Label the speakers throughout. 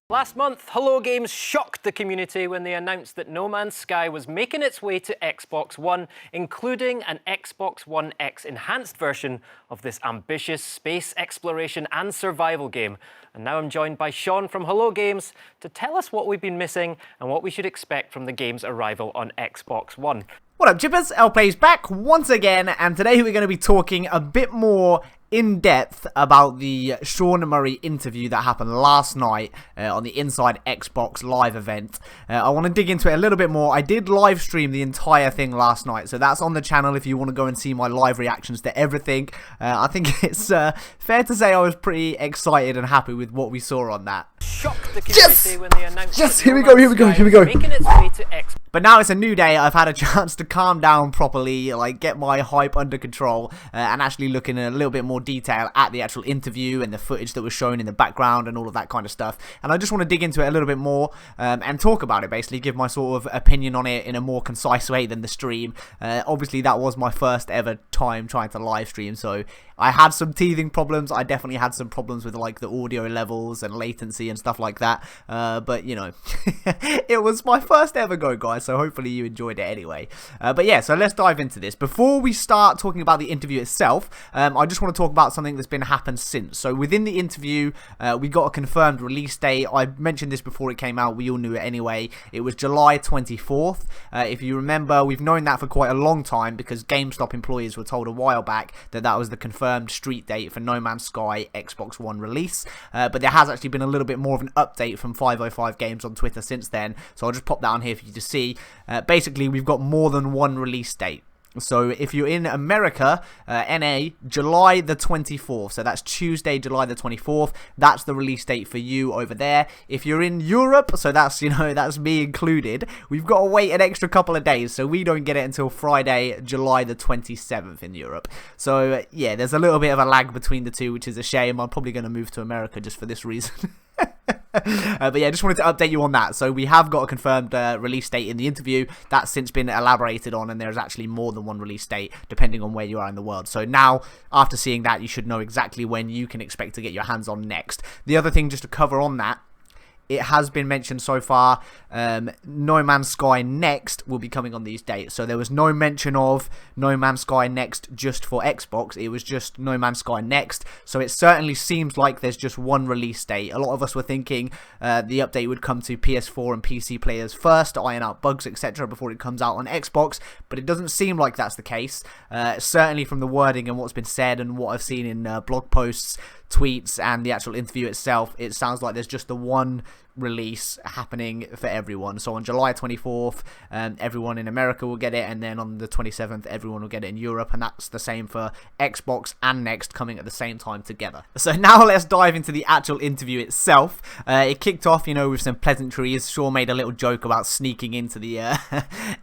Speaker 1: Last month, Hello Games shocked the community when they announced that No Man's Sky was making its way to Xbox One, including an Xbox One X enhanced version of this ambitious space exploration and survival game. And now I'm joined by Sean from Hello Games to tell us what we've been missing and what we should expect from the game's arrival on Xbox One.
Speaker 2: What up, Chippers? LPlay's back once again, and today we're going to be talking a bit more in depth about the Sean Murray interview that happened last night on the Inside Xbox Live event. I want to dig into it a little bit more. I did live stream the entire thing last night, so that's on the channel if you want to go and see my live reactions to everything. I think it's fair to say I was pretty excited and happy with what we saw on that.
Speaker 1: Shocked the community when they announced
Speaker 2: Yes!
Speaker 1: that
Speaker 2: Here we
Speaker 1: No
Speaker 2: go, here we
Speaker 1: Man's
Speaker 2: go, here we
Speaker 1: Sky
Speaker 2: go.
Speaker 1: was making its way to Xbox.
Speaker 2: But now it's a new day. I've had a chance to calm down properly, like get my hype under control, and actually look in a little bit more detail at the actual interview and the footage that was shown in the background and all of that kind of stuff. And I just want to dig into it a little bit more and talk about it, basically give my sort of opinion on it in a more concise way than the stream. Obviously, that was my first ever time trying to live stream, so I had some teething problems. I definitely had some problems with like the audio levels and latency and stuff like that. But you know, it was my first ever go, guys. So hopefully you enjoyed it anyway. But yeah, so let's dive into this. Before we start talking about the interview itself, I just want to talk about something that's been happened since. So within the interview, we got a confirmed release date. I mentioned this before it came out. We all knew it anyway. It was July 24th. If you remember, we've known that for quite a long time because GameStop employees were told a while back that that was the confirmed street date for No Man's Sky Xbox One release. But there has actually been a little bit more of an update from 505 Games on Twitter since then. So I'll just pop that on here for you to see. Basically, we've got more than one release date. So if you're in America, NA, July the 24th, so that's Tuesday, July the 24th, that's the release date for you over there. If you're in Europe, so that's, you know, that's me included, we've got to wait an extra couple of days, so we don't get it until Friday, July the 27th in Europe. So yeah, there's a little bit of a lag between the two, which is a shame. I'm probably going to move to America just for this reason. But yeah, just wanted to update you on that. So we have got a confirmed release date in the interview. That's since been elaborated on, and there's actually more than one release date depending on where you are in the world. So now, after seeing that, you should know exactly when you can expect to get your hands on next. The other thing just to cover on that, it has been mentioned so far, No Man's Sky Next will be coming on these dates. So there was no mention of No Man's Sky Next just for Xbox. It was just No Man's Sky Next. So it certainly seems like there's just one release date. A lot of us were thinking the update would come to PS4 and PC players first to iron out bugs, etc. before it comes out on Xbox. But it doesn't seem like that's the case. Certainly from the wording and what's been said and what I've seen in blog posts, tweets, and the actual interview itself, it sounds like there's just the one release happening for everyone. So on July 24th, everyone in America will get it, and then on the 27th, everyone will get it in Europe, and that's the same for Xbox and Next coming at the same time together. So now let's dive into the actual interview itself. It kicked off, you know, with some pleasantries. Shaw made a little joke about sneaking into the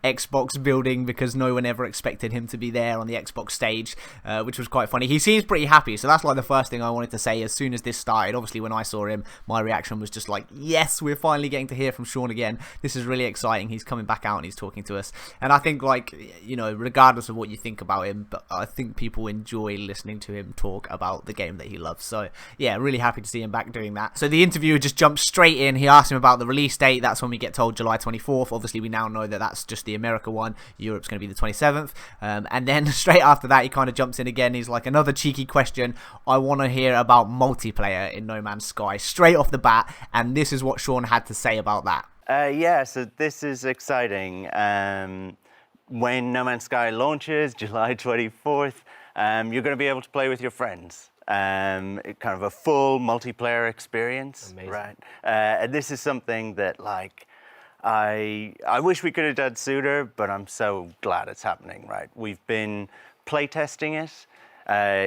Speaker 2: Xbox building because no one ever expected him to be there on the Xbox stage, which was quite funny. He seems pretty happy, so that's like the first thing I wanted to say as soon as this started. Obviously, when I saw him, my reaction was just like, yes, we're finally getting to hear from Sean again. This is really exciting. He's coming back out and he's talking to us. And I think, like, you know, regardless of what you think about him, but I think people enjoy listening to him talk about the game that he loves. So yeah, really happy to see him back doing that. So the interviewer just jumped straight in. He asked him about the release date. That's when we get told July 24th. Obviously, we now know that that's just the America one. Europe's going to be the 27th. And then straight after that, he kind of jumps in again. He's like, another cheeky question. I want to hear about multiplayer in No Man's Sky straight off the bat. And this is what Sean had to say about that.
Speaker 3: Yeah, so this is exciting. When No Man's Sky launches, July 24th, you're going to be able to play with your friends. Kind of a full multiplayer experience.
Speaker 1: Amazing.
Speaker 3: Right? And this is something that, like, I wish we could have done sooner, but I'm so glad it's happening, right? We've been playtesting it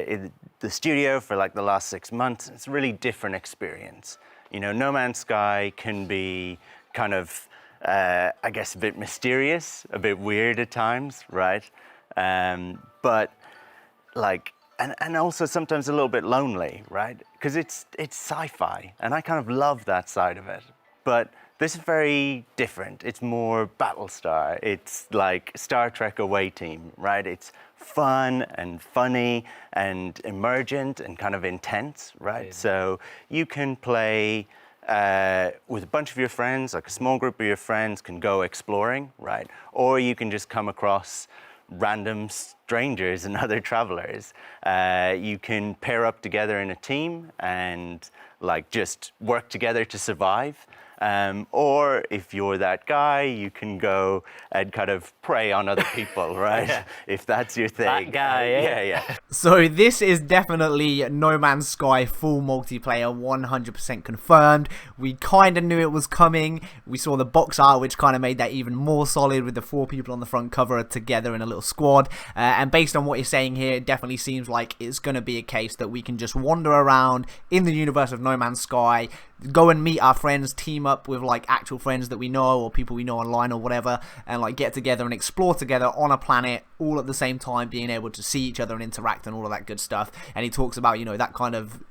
Speaker 3: in the studio for like the last 6 months. It's a really different experience. You know, No Man's Sky can be kind of, I guess, a bit mysterious, a bit weird at times, right? But like, and also sometimes a little bit lonely, right? Because it's sci-fi, and I kind of love that side of it. But this is very different. It's more Battlestar. It's like Star Trek away team, right? It's fun and funny and emergent and kind of intense, right?
Speaker 1: Yeah.
Speaker 3: So you can play with a bunch of your friends, like a small group of your friends, can go exploring, right? Or you can just come across random strangers and other travelers. You can pair up together in a team and like just work together to survive. Or if you're that guy, you can go and kind of prey on other people, right?
Speaker 1: Yeah.
Speaker 3: If that's your thing.
Speaker 1: That guy, eh?
Speaker 3: Yeah.
Speaker 2: So this is definitely No Man's Sky full multiplayer, 100% confirmed. We kind of knew it was coming. We saw the box art, which kind of made that even more solid with the 4 people on the front cover together in a little squad. And based on what you're saying here, it definitely seems like it's going to be a case that we can just wander around in the universe of No Man's Sky, go and meet our friends, team up with like actual friends that we know or people we know online or whatever, and like get together and explore together on a planet all at the same time, being able to see each other and interact and all of that good stuff. And he talks about, you know, that kind of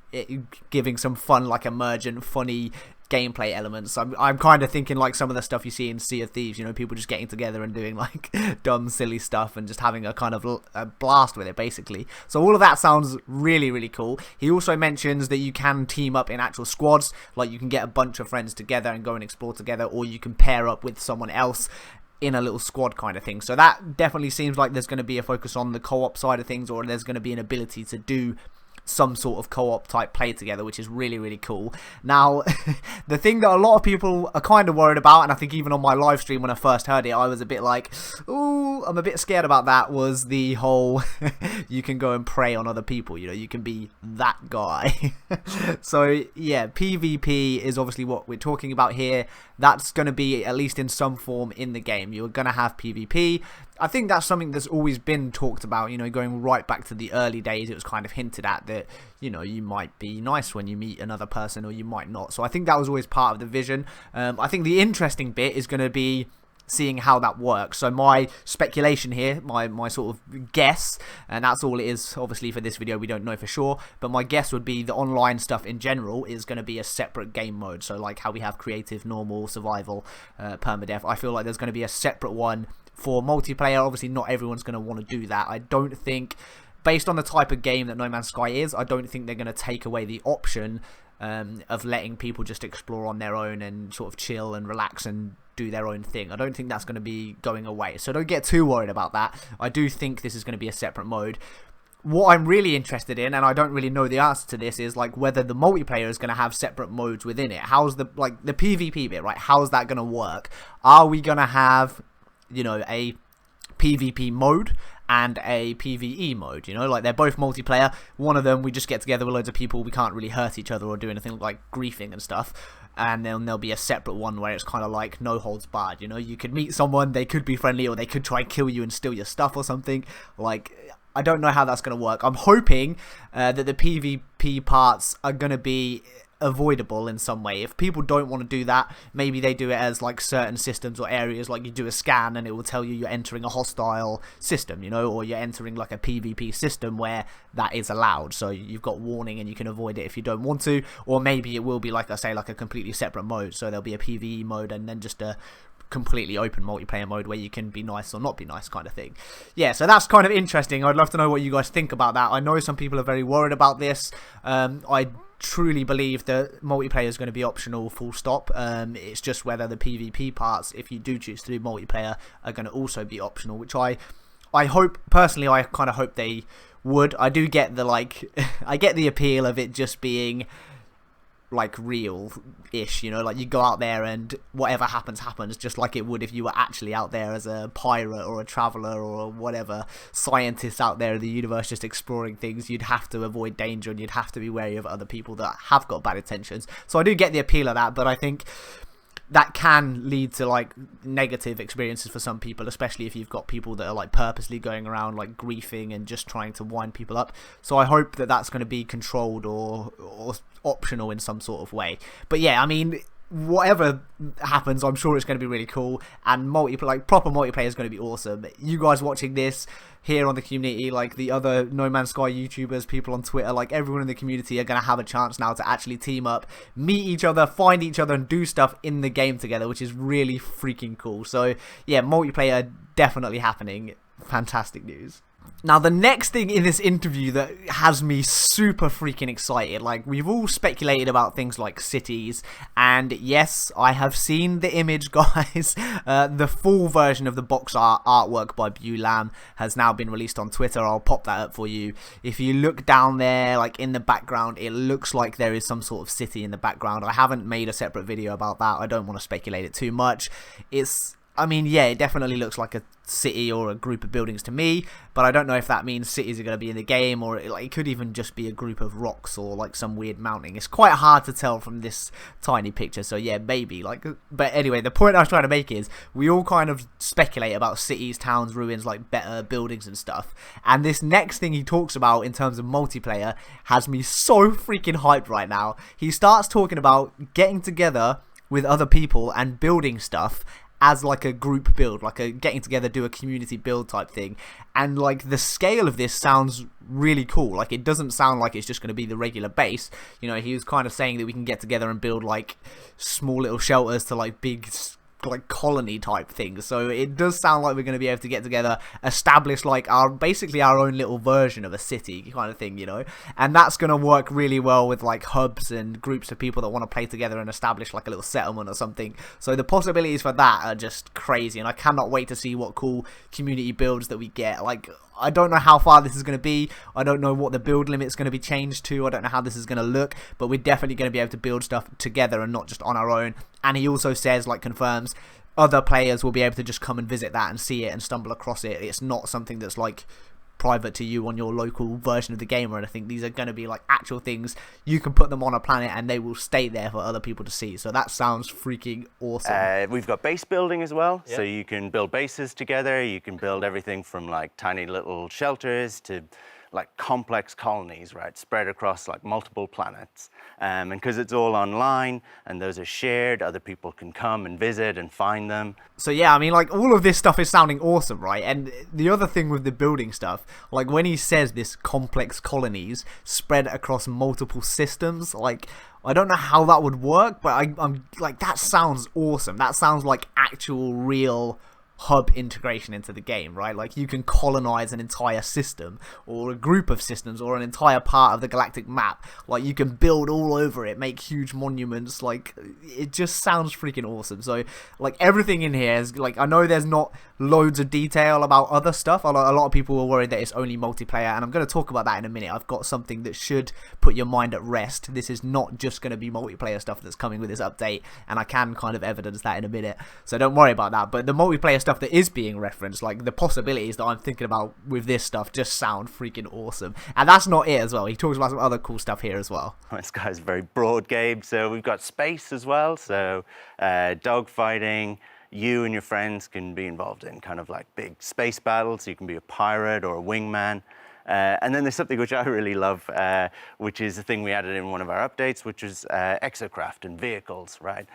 Speaker 2: giving some fun, like emergent, funny gameplay elements. I'm kind of thinking like some of the stuff you see in Sea of Thieves, you know, people just getting together and doing like dumb, silly stuff and just having a kind of a blast with it, basically. So all of that sounds really, really cool. He also mentions that you can team up in actual squads, like you can get a bunch of friends together and go and explore together, or you can pair up with someone else in a little squad kind of thing. So that definitely seems like there's going to be a focus on the co-op side of things, or there's going to be an ability to do some sort of co-op type play together, which is really, really cool. Now, the thing that a lot of people are kind of worried about, and I think even on my live stream when I first heard it, I was a bit like, ooh, I'm a bit scared about that, was the whole you can go and prey on other people, you know, you can be that guy. So yeah, PvP is obviously what we're talking about here. That's going to be, at least in some form, in the game. You're going to have PvP. I think that's something that's always been talked about, you know, going right back to the early days. It was kind of hinted at that, you know, you might be nice when you meet another person or you might not. So I think that was always part of the vision. I think the interesting bit is going to be seeing how that works. So my speculation here, my sort of guess, and that's all it is obviously for this video, we don't know for sure, but my guess would be the online stuff in general is going to be a separate game mode. So like how we have creative, normal, survival, permadeath, I feel like there's going to be a separate one for multiplayer. Obviously not everyone's going to want to do that. I don't think, based on the type of game that No Man's Sky is, I don't think they're going to take away the option of letting people just explore on their own and sort of chill and relax and do their own thing. I don't think that's going to be going away, so don't get too worried about that. I do think this is going to be a separate mode. What I'm really interested in, and I don't really know the answer to this, is like whether the multiplayer is going to have separate modes within it. How's the the PvP bit, right? How's that going to work? Are we going to have, you know, a PvP mode and a PvE mode, you know, like they're both multiplayer. One of them we just get together with loads of people, we can't really hurt each other or do anything like griefing and stuff, and then there'll be a separate one where it's kind of like no holds barred, you know, you could meet someone, they could be friendly or they could try and kill you and steal your stuff or something. Like, I don't know how that's going to work. I'm hoping that the PvP parts are going to be avoidable in some way. If people don't want to do that, maybe they do it as like certain systems or areas, like you do a scan and it will tell you you're entering a hostile system, you know, or you're entering like a PvP system where that is allowed, so you've got warning and you can avoid it if you don't want to. Or maybe it will be, like I say, like a completely separate mode, so there'll be a PvE mode and then just a completely open multiplayer mode where you can be nice or not be nice kind of thing. Yeah, so that's kind of interesting. I'd love to know what you guys think about that. I know some people are very worried about this. I truly believe that multiplayer is going to be optional, full stop. It's just whether the PvP parts, if you do choose to do multiplayer, are going to also be optional, which I hope, personally, I kind of hope they would. I do get the, like, I get the appeal of it just being like real-ish, you know, like you go out there and whatever happens, just like it would if you were actually out there as a pirate or a traveler or whatever scientist out there in the universe just exploring things. You'd have to avoid danger and you'd have to be wary of other people that have got bad intentions. So I do get the appeal of that, but I think that can lead to like negative experiences for some people, especially if you've got people that are like purposely going around like griefing and just trying to wind people up. So I hope that that's going to be controlled or optional in some sort of way. But yeah, I mean, whatever happens, I'm sure it's going to be really cool, and proper multiplayer is going to be awesome. You guys watching this here on the community, like the other No Man's Sky YouTubers, people on Twitter, like everyone in the community are going to have a chance now to actually team up, meet each other, find each other and do stuff in the game together, which is really freaking cool. So yeah, multiplayer definitely happening. Fantastic news. Now, the next thing in this interview that has me super freaking excited, like, we've all speculated about things like cities, and yes, I have seen the image, guys. The full version of the box art artwork by Lam has now been released on Twitter. I'll pop that up for you. If you look down there, like, in the background, it looks like there is some sort of city in the background. I haven't made a separate video about that. I don't want to speculate it too much. I mean, yeah, it definitely looks like a city or a group of buildings to me, but I don't know if that means cities are going to be in the game, or it could even just be a group of rocks or like some weird mountain. It's quite hard to tell from this tiny picture, so yeah, maybe. But anyway, the point I was trying to make is we all kind of speculate about cities, towns, ruins, like better buildings and stuff, and this next thing he talks about in terms of multiplayer has me so freaking hyped right now. He starts talking about getting together with other people and building stuff as like a group build, like a getting together, do a community build type thing. And like the scale of this sounds really cool. Like, it doesn't sound like it's just going to be the regular base. You know, he was kind of saying that we can get together and build like small little shelters to like big like colony type things. So it does sound like we're going to be able to get together, establish like basically our own little version of a city kind of thing, you know. And that's going to work really well with like hubs and groups of people that want to play together and establish like a little settlement or something. So the possibilities for that are just crazy, and I cannot wait to see what cool community builds that we get. Like, I don't know how far this is going to be. I don't know what the build limit is going to be changed to. I don't know how this is going to look, but we're definitely going to be able to build stuff together and not just on our own. And he also says, like, confirms other players will be able to just come and visit that and see it and stumble across it. It's not something that's like private to you on your local version of the game or anything. These are going to be like actual things. You can put them on a planet and they will stay there for other people to see. So that sounds freaking awesome.
Speaker 3: We've got base building as well.
Speaker 1: Yep.
Speaker 3: So you can build bases together. You can build everything from like tiny little shelters to like complex colonies, right, spread across like multiple planets. And because it's all online and those are shared, other people can come and visit and find them.
Speaker 2: So yeah, I mean, like, all of this stuff is sounding awesome, right? And the other thing with the building stuff, like when he says this complex colonies spread across multiple systems, like, I don't know how that would work, but I'm like, that sounds awesome. That sounds like actual real hub integration into the game, right? Like, you can colonize an entire system or a group of systems or an entire part of the galactic map. Like, you can build all over it, make huge monuments. Like, it just sounds freaking awesome. So like, everything in here is like, I know there's not loads of detail about other stuff. A lot of people were worried that it's only multiplayer, and I'm going to talk about that in a minute. I've got something that should put your mind at rest. This is not just going to be multiplayer stuff that's coming with this update, and I can kind of evidence that in a minute, so don't worry about that. But the multiplayer stuff that is being referenced, like the possibilities that I'm thinking about with this stuff, just sound freaking awesome. And that's not it as well. He talks about some other cool stuff here as well.
Speaker 3: This guy's very broad, Gabe. So we've got space as well. So dogfighting. You and your friends can be involved in kind of like big space battles. You can be a pirate or a wingman. And then there's something which I really love, which is a thing we added in one of our updates, which is Exo Crafts and Vehicles, right?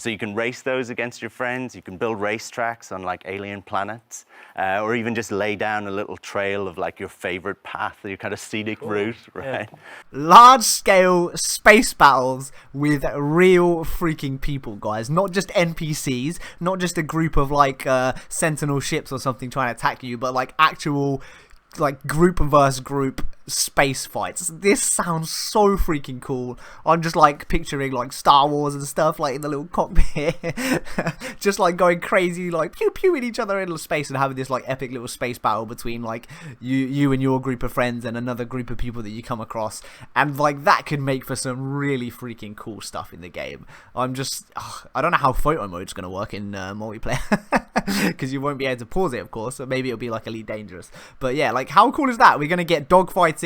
Speaker 3: So you can race those against your friends. You can build race tracks on like alien planets, or even just lay down a little trail of like your favorite path, your kind of scenic route, right?
Speaker 2: Yeah. Large-scale space battles with real freaking people, guys. Not just NPCs, not just a group of like Sentinel ships or something trying to attack you, but like actual like group versus group space fights. This sounds so freaking cool. I'm just like picturing like Star Wars and stuff, like in the little cockpit just like going crazy, like pew pew at each other in space, and having this like epic little space battle between like you and your group of friends and another group of people that you come across. And like, that could make for some really freaking cool stuff in the game. I don't know how photo mode's gonna work in multiplayer because you won't be able to pause it, of course, so maybe it'll be like Elite Dangerous. But yeah, like, how cool is that? We're gonna get dogfighting,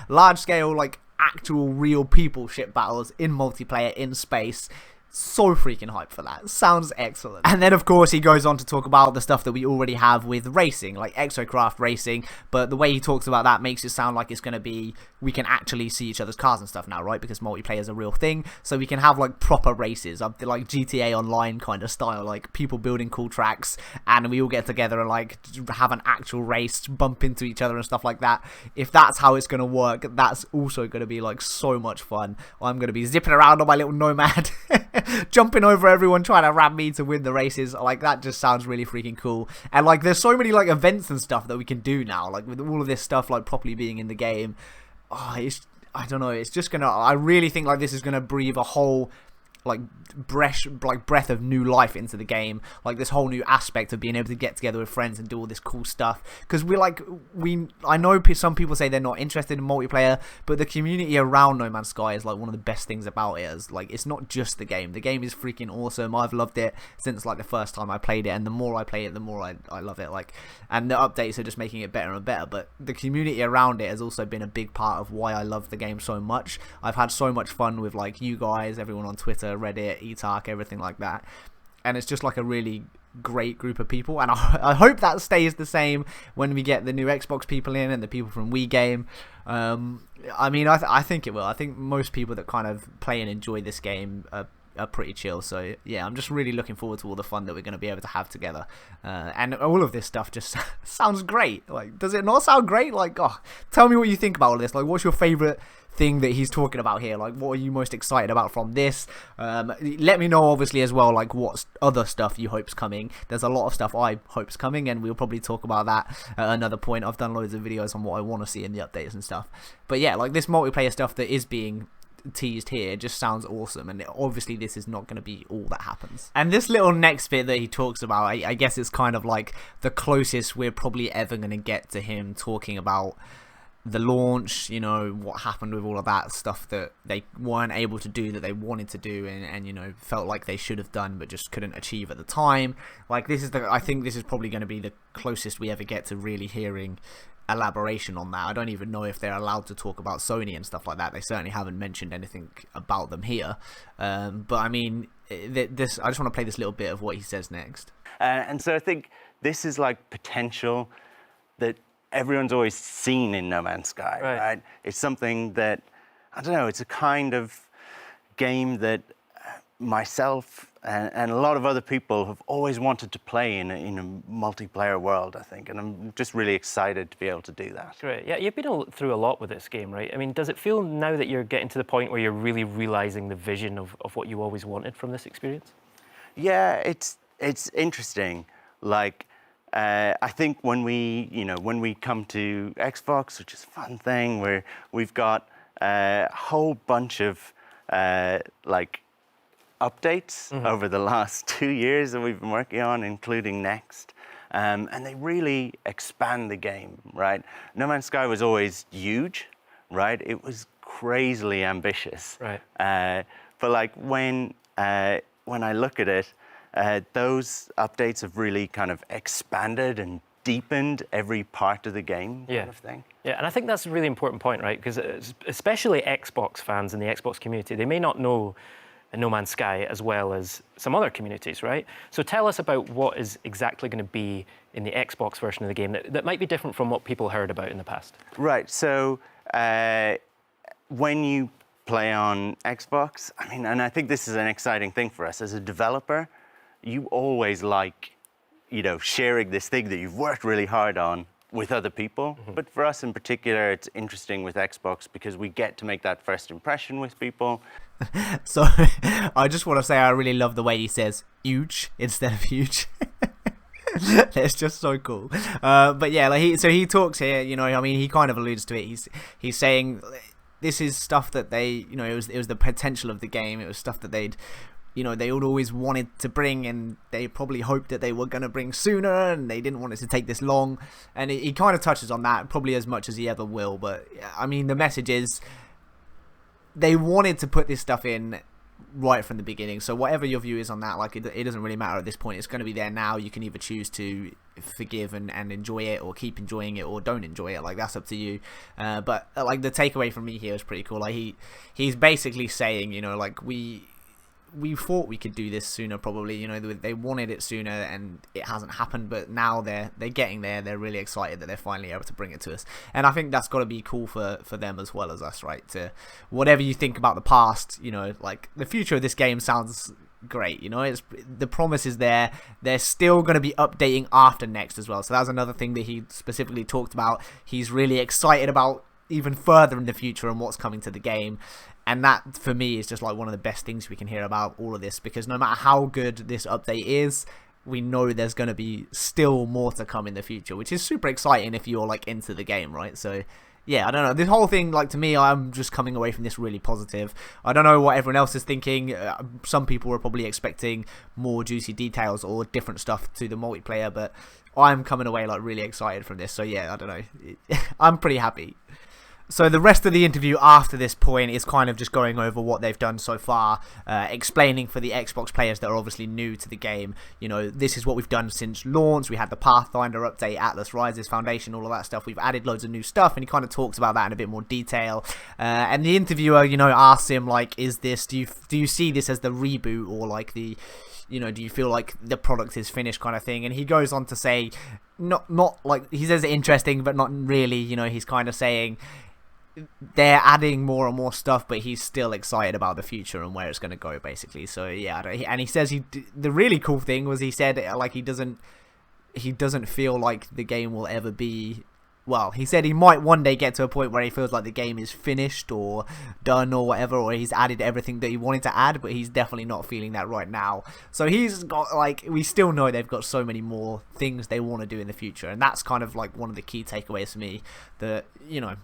Speaker 2: large scale, like actual real people ship battles in multiplayer in space. So freaking hyped for that. Sounds excellent. And then of course he goes on to talk about the stuff that we already have with racing, like Exocraft racing, but the way he talks about that makes it sound like it's going to be, we can actually see each other's cars and stuff now, right? Because multiplayer is a real thing, so we can have like proper races, like GTA Online kind of style, like people building cool tracks, and we all get together and like have an actual race, bump into each other and stuff like that. If that's how it's going to work, that's also going to be like so much fun. I'm going to be zipping around on my little Nomad jumping over everyone, trying to ram me to win the races. Like, that just sounds really freaking cool. And like, there's so many like events and stuff that we can do now, like with all of this stuff like properly being in the game. I don't know, it's just gonna, I really think like this is gonna breathe a whole like breath of new life into the game, like this whole new aspect of being able to get together with friends and do all this cool stuff. Because I know some people say they're not interested in multiplayer, but the community around No Man's Sky is like one of the best things about it. Is like, it's not just the game is freaking awesome. I've loved it since like the first time I played it, and the more I play it, the more I love it. Like, and the updates are just making it better and better, but the community around it has also been a big part of why I love the game so much. I've had so much fun with like you guys, everyone on Twitter, Reddit, eTark, everything like that, and it's just like a really great group of people, and I hope that stays the same when we get the new Xbox people in and the people from Wii Game. I mean, I think it will. I think most people that kind of play and enjoy this game are pretty chill. So yeah, I'm just really looking forward to all the fun that we're going to be able to have together, and all of this stuff just sounds great. Like, does it not sound great? Like, oh, tell me what you think about all this. Like, what's your favorite thing that he's talking about here? Like, what are you most excited about from this? Let me know obviously as well, like what other stuff you hope's coming. There's a lot of stuff I hope's coming, and we'll probably talk about that at another point. I've done loads of videos on what I want to see in the updates and stuff, but yeah, like this multiplayer stuff that is being teased here just sounds awesome, and obviously this is not going to be all that happens. And this little next bit that he talks about, I guess it's kind of like the closest we're probably ever going to get to him talking about the launch, you know, what happened with all of that stuff that they weren't able to do that they wanted to do, and you know, felt like they should have done but just couldn't achieve at the time. Like, I think this is probably going to be the closest we ever get to really hearing elaboration on that. I don't even know if they're allowed to talk about Sony and stuff like that. They certainly haven't mentioned anything about them here, but I mean, I just want to play this little bit of what he says next.
Speaker 3: And so I think this is like potential that everyone's always seen in No Man's Sky, right? It's something that, I don't know, it's a kind of game that myself and a lot of other people have always wanted to play in a multiplayer world, I think, and I'm just really excited to be able to do that.
Speaker 1: Great. Yeah, you've been through a lot with this game, right? I mean, does it feel now that you're getting to the point where you're really realizing the vision of what you always wanted from this experience?
Speaker 3: Yeah, it's interesting. Like, I think when we come to Xbox, which is a fun thing, where we've got a whole bunch of like updates over the last 2 years that we've been working on, including Next, and they really expand the game, right? No Man's Sky was always huge, right? It was crazily ambitious,
Speaker 1: right?
Speaker 3: But like when I look at it, those updates have really kind of expanded and deepened every part of the game, kind of thing.
Speaker 1: Yeah, and I think that's a really important point, right? Because especially Xbox fans in the Xbox community, they may not know No Man's Sky as well as some other communities, right? So tell us about what is exactly going to be in the Xbox version of the game that might be different from what people heard about in the past.
Speaker 3: Right, so when you play on Xbox, I mean, and I think this is an exciting thing for us as a developer, you always like, you know, sharing this thing that you've worked really hard on with other people. But for us in particular, it's interesting with Xbox because we get to make that first impression with people.
Speaker 2: So I just want to say I really love the way he says huge instead of huge. It's just so cool. But yeah, like he talks here, you know, I mean, he kind of alludes to it. He's saying this is stuff that they, you know, it was the potential of the game. It was stuff that they would always wanted to bring, and they probably hoped that they were going to bring sooner, and they didn't want it to take this long. And he kind of touches on that probably as much as he ever will. But I mean, the message is they wanted to put this stuff in right from the beginning. So whatever your view is on that, like it doesn't really matter at this point. It's going to be there now. You can either choose to forgive and enjoy it, or keep enjoying it, or don't enjoy it. Like, that's up to you. But like, the takeaway from me here is pretty cool. Like, he's basically saying, you know, like, we thought we could do this sooner, probably, you know, they wanted it sooner and it hasn't happened, but now they're getting there. They're really excited that they're finally able to bring it to us, and I think that's got to be cool for them as well as us, right? To whatever you think about the past, you know, like, the future of this game sounds great, you know, the promise is there. They're still going to be updating after Next as well, so that's another thing that he specifically talked about. He's really excited about even further in the future and what's coming to the game. And that, for me, is just like one of the best things we can hear about all of this, because no matter how good this update is, we know there's going to be still more to come in the future, which is super exciting if you're like into the game, right? So yeah, I don't know, this whole thing, like, to me, I'm just coming away from this really positive. I don't know what everyone else is thinking. Some people are probably expecting more juicy details or different stuff to the multiplayer, but I'm coming away like really excited from this. So yeah, I don't know, I'm pretty happy. So the rest of the interview after this point is kind of just going over what they've done so far, explaining for the Xbox players that are obviously new to the game, you know, this is what we've done since launch. We had the Pathfinder update, Atlas Rises, Foundation, all of that stuff. We've added loads of new stuff, and he kind of talks about that in a bit more detail. And the interviewer, you know, asks him, like, is this, do you see this as the reboot, or like the, you know, do you feel like the product is finished kind of thing? And he goes on to say, not like, he says interesting, but not really, you know, he's kind of saying they're adding more and more stuff, but he's still excited about the future and where it's going to go, basically. So yeah, and he says the really cool thing was, he said, like, he doesn't feel like the game will ever be, well, he said he might one day get to a point where he feels like the game is finished or done or whatever, or he's added everything that he wanted to add, but he's definitely not feeling that right now. So he's got, like, we still know they've got so many more things they want to do in the future, and that's kind of like one of the key takeaways for me, that, you know,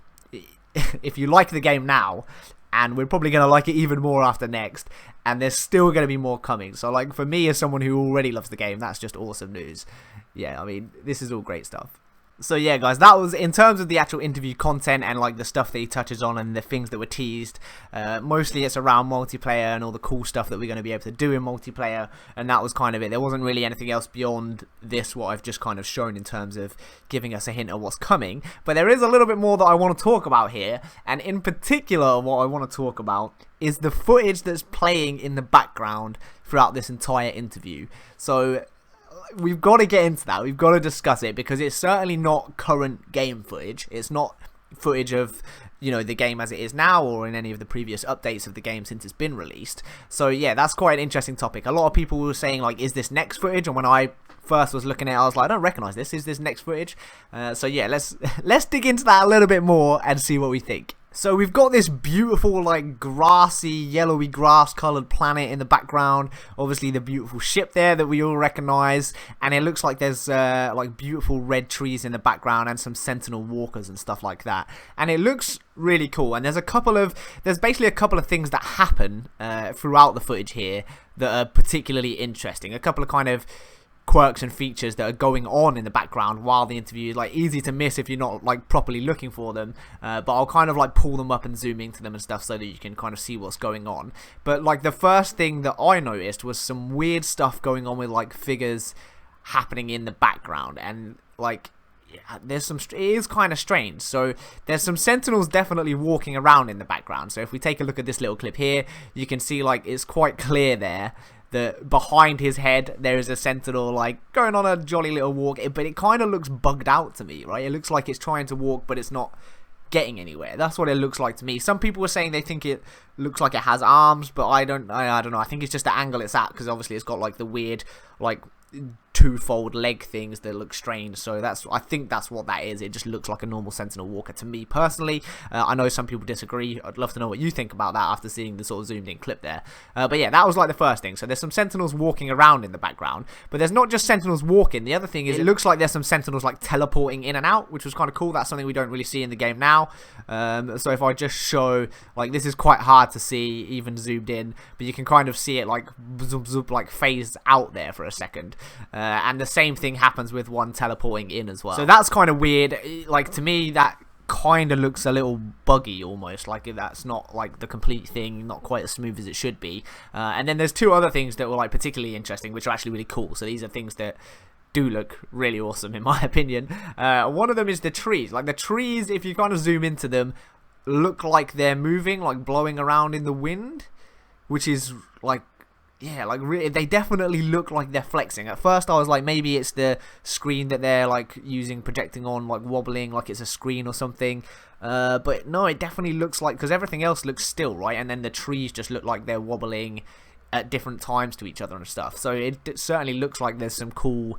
Speaker 2: if you like the game now, and we're probably going to like it even more after next, and there's still going to be more coming. So, like, for me as someone who already loves the game, that's just awesome news. Yeah, I mean, this is all great stuff. So yeah, guys, that was in terms of the actual interview content and like the stuff that he touches on and the things that were teased. Mostly it's around multiplayer and all the cool stuff that we're going to be able to do in multiplayer, and that was kind of it. There wasn't really anything else beyond this, what I've just kind of shown in terms of giving us a hint of what's coming. But there is a little bit more that I want to talk about here, and in particular what I want to talk about is the footage that's playing in the background throughout this entire interview. So we've got to get into that. We've got to discuss it, because it's certainly not current game footage. It's not footage of, you know, the game as it is now, or in any of the previous updates of the game since it's been released. So yeah, that's quite an interesting topic. A lot of people were saying, like, is this next footage? And when I first was looking at it, I was like, I don't recognize this. Is this next footage? So yeah, let's dig into that a little bit more and see what we think. So we've got this beautiful, like, grassy, yellowy grass coloured planet in the background. Obviously the beautiful ship there that we all recognise, and it looks like there's like beautiful red trees in the background and some sentinel walkers and stuff like that. And it looks really cool, and there's basically a couple of things that happen throughout the footage here that are particularly interesting. A couple of kind of quirks and features that are going on in the background while the interview is, like, easy to miss if you're not, like, properly looking for them, but I'll kind of, like, pull them up and zoom into them and stuff so that you can kind of see what's going on. But, like, the first thing that I noticed was some weird stuff going on with, like, figures happening in the background, and, like, yeah, there's some, it is kind of strange. So there's some sentinels definitely walking around in the background. So if we take a look at this little clip here, you can see, like, it's quite clear there that behind his head there is a sentinel, like, going on a jolly little walk, but it kind of looks bugged out to me, right? It looks like it's trying to walk, but it's not getting anywhere. That's what it looks like to me. Some people were saying they think it looks like it has arms, but I don't know. I think it's just the angle it's at, because obviously it's got, like, the weird, like, two-fold leg things that look strange. So I think that's what that is. It just looks like a normal sentinel walker to me personally. I know some people disagree. I'd love to know what you think about that after seeing the sort of zoomed in clip there. But yeah, that was like the first thing. So there's some sentinels walking around in the background, but there's not just sentinels walking. The other thing is, it looks like there's some sentinels, like, teleporting in and out, which was kind of cool. That's something we don't really see in the game now. So if I just show, like, this is quite hard to see even zoomed in, but you can kind of see it, like, zoom, zoom, like, phase out there for a second. And the same thing happens with one teleporting in as well. So that's kind of weird. Like, to me, that kind of looks a little buggy almost, like that's not, like, the complete thing, not quite as smooth as it should be. And then there's two other things that were, like, particularly interesting, which are actually really cool. So these are things that do look really awesome in my opinion. One of them is the trees. Like, the trees, if you kind of zoom into them, look like they're moving, like blowing around in the wind, which is, like, yeah, like, really, they definitely look like they're flexing. At first I was like, maybe it's the screen that they're, like, projecting on, like, wobbling like it's a screen or something. But no, it definitely looks like, because everything else looks still, right? And then the trees just look like they're wobbling at different times to each other and stuff. So it certainly looks like there's some cool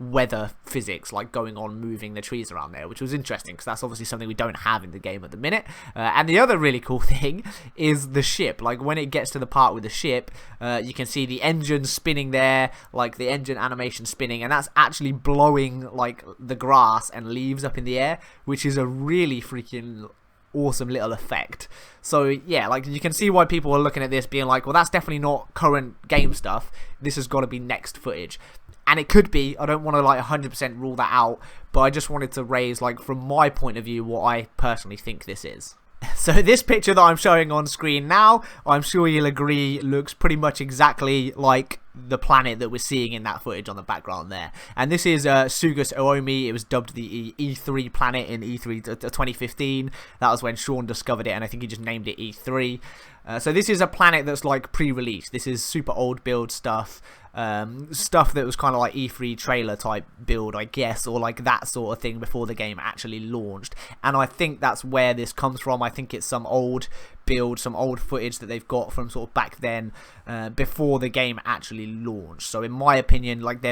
Speaker 2: weather physics like going on, moving the trees around there, which was interesting because that's obviously something we don't have in the game at the minute. And the other really cool thing is the ship. Like when it gets to the part with the ship, you can see the engine spinning there, like the engine animation spinning, and that's actually blowing like the grass and leaves up in the air, which is a really freaking awesome little effect. So yeah, like you can see why people are looking at this being like, well, that's definitely not current game stuff, this has got to be next footage. And it could be, I don't want to like 100% rule that out, but I just wanted to raise, like, from my point of view, what I personally think this is. So this picture that I'm showing on screen now, I'm sure you'll agree, looks pretty much exactly like the planet that we're seeing in that footage on the background there. And this is Sugus Oomi. It was dubbed the E3 planet in E3 2015. That was when Sean discovered it, and I think he just named it E3. So this is a planet that's like pre-release. This is super old build stuff. Stuff that was kind of like E3 trailer type build, I guess, or like that sort of thing before the game actually launched. And I think that's where this comes from. I think it's some old build, some old footage that they've got from sort of back then, before the game actually launched. So in my opinion, like,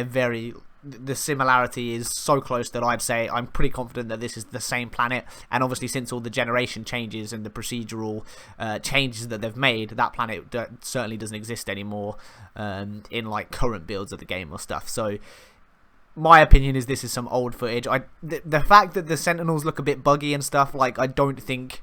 Speaker 2: the similarity is so close that I'd say I'm pretty confident that this is the same planet. And obviously, since all the generation changes and the procedural changes that they've made, that planet certainly doesn't exist anymore in like current builds of the game or stuff. So my opinion is this is some old footage. The fact that the Sentinels look a bit buggy and stuff, like, I don't think,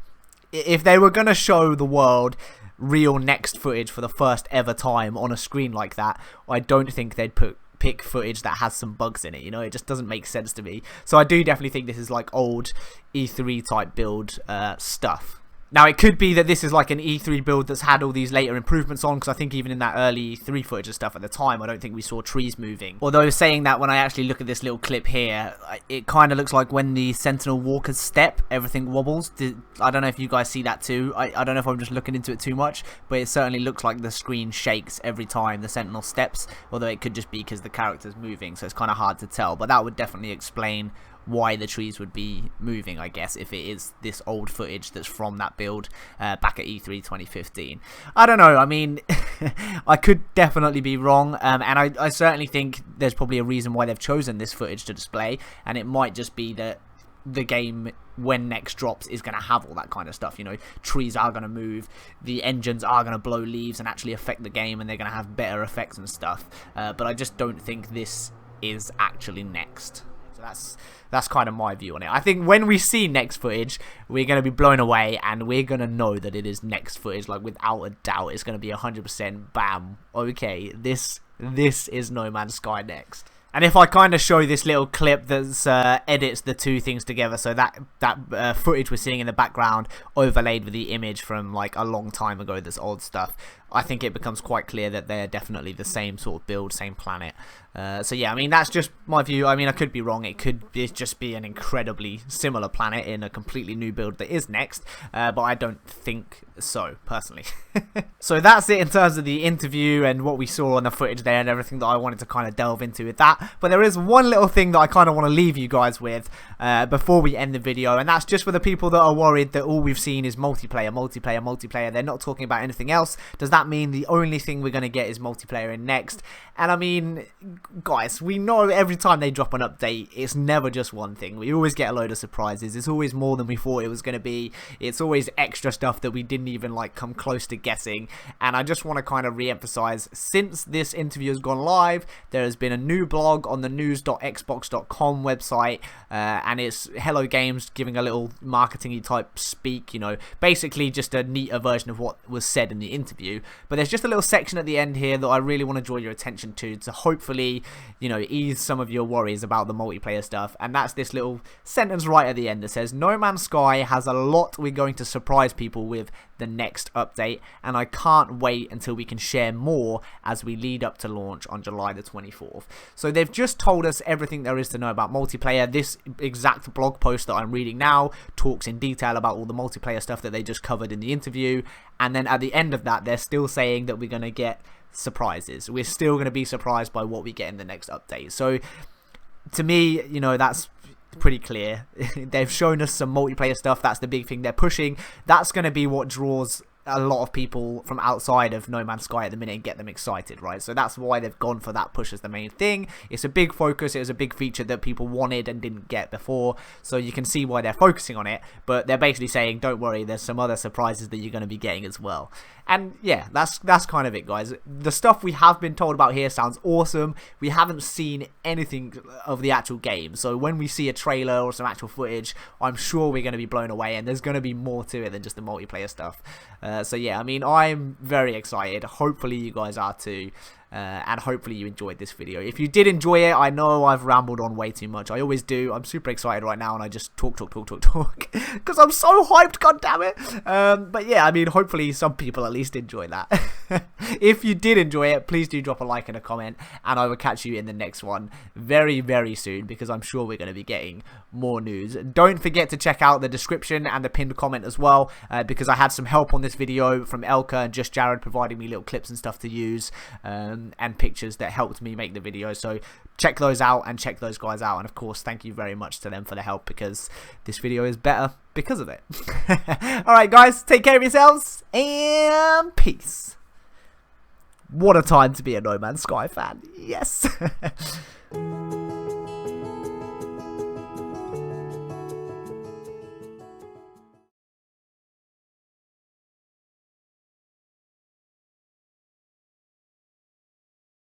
Speaker 2: if they were going to show the world real next footage for the first ever time on a screen like that, I don't think they'd pick footage that has some bugs in it, you know. It just doesn't make sense to me. So I do definitely think this is like old E3 type build stuff. Now, it could be that this is like an E3 build that's had all these later improvements on, because I think even in that early E3 footage and stuff at the time, I don't think we saw trees moving. Although saying that, when I actually look at this little clip here, it kind of looks like when the Sentinel walkers step, everything wobbles. I don't know if you guys see that too. I don't know if I'm just looking into it too much, but it certainly looks like the screen shakes every time the Sentinel steps, although it could just be because the character's moving, so it's kind of hard to tell. But that would definitely explain why the trees would be moving, I guess, if it is this old footage that's from that build back at E3 2015. I don't know, I mean, I could definitely be wrong, and I certainly think there's probably a reason why they've chosen this footage to display, and it might just be that the game, when next drops, is going to have all that kind of stuff, you know. Trees are going to move, the engines are going to blow leaves and actually affect the game, and they're going to have better effects and stuff, but I just don't think this is actually next. That's kind of my view on it. I think when we see next footage, we're going to be blown away, and we're going to know that it is next footage, like, without a doubt. It's going to be 100% bam, okay, this is No Man's Sky next. And if I kind of show this little clip that edits the two things together, so that footage we're seeing in the background overlaid with the image from like a long time ago, this old stuff, I think it becomes quite clear that they're definitely the same sort of build, same planet. So yeah, I mean, that's just my view. I mean, I could be wrong. It could just be an incredibly similar planet in a completely new build that is next, but I don't think so, personally. So that's it in terms of the interview and what we saw on the footage there and everything that I wanted to kind of delve into with that. But there is one little thing that I kind of want to leave you guys with before we end the video, and that's just for the people that are worried that all we've seen is multiplayer. They're not talking about anything else. Does that mean the only thing we're going to get is multiplayer in next? And I mean, guys, we know every time they drop an update, it's never just one thing. We always get a load of surprises. It's always more than we thought it was going to be. It's always extra stuff that we didn't even like come close to guessing. And I just want to kind of re-emphasize, since this interview has gone live, there has been a new blog on the news.xbox.com website, and it's Hello Games giving a little marketing-y type speak, you know, basically just a neater version of what was said in the interview. But there's just a little section at the end here that I really want to draw your attention to hopefully, you know, ease some of your worries about the multiplayer stuff. And that's this little sentence right at the end that says, No Man's Sky has a lot we're going to surprise people with the next update, and I can't wait until we can share more as we lead up to launch on July the 24th. So they've just told us everything there is to know about multiplayer. This exact blog post that I'm reading now talks in detail about all the multiplayer stuff that they just covered in the interview, and then at the end of that, they're still saying that we're going to get surprises. We're still going to be surprised by what we get in the next update. So to me, you know, that's pretty clear. They've shown us some multiplayer stuff. That's the big thing they're pushing. That's going to be what draws a lot of people from outside of No Man's Sky at the minute and get them excited, right? So that's why they've gone for that push as the main thing. It's a big focus. It was a big feature that people wanted and didn't get before, so you can see why they're focusing on it. But they're basically saying, don't worry, there's some other surprises that you're going to be getting as well. And yeah, that's kind of it, guys. The stuff we have been told about here sounds awesome. We haven't seen anything of the actual game, so when we see a trailer or some actual footage, I'm sure we're going to be blown away, and there's going to be more to it than just the multiplayer stuff. So yeah, I mean, I'm very excited. Hopefully you guys are too. And hopefully you enjoyed this video. If you did enjoy it, I know I've rambled on way too much. I always do. I'm super excited right now, and I just talk because I'm so hyped, goddammit. But yeah, I mean, hopefully some people at least enjoy that. If you did enjoy it, please do drop a like and a comment, and I will catch you in the next one very, very soon, because I'm sure we're going to be getting more news. Don't forget to check out the description and the pinned comment as well, because I had some help on this video from Elka and Just Jared, providing me little clips and stuff to use. And pictures that helped me make the video, so check those out and check those guys out, and of course thank you very much to them for the help, because this video is better because of it. Alright guys, take care of yourselves and peace. What a time to be a No Man's Sky fan. Yes.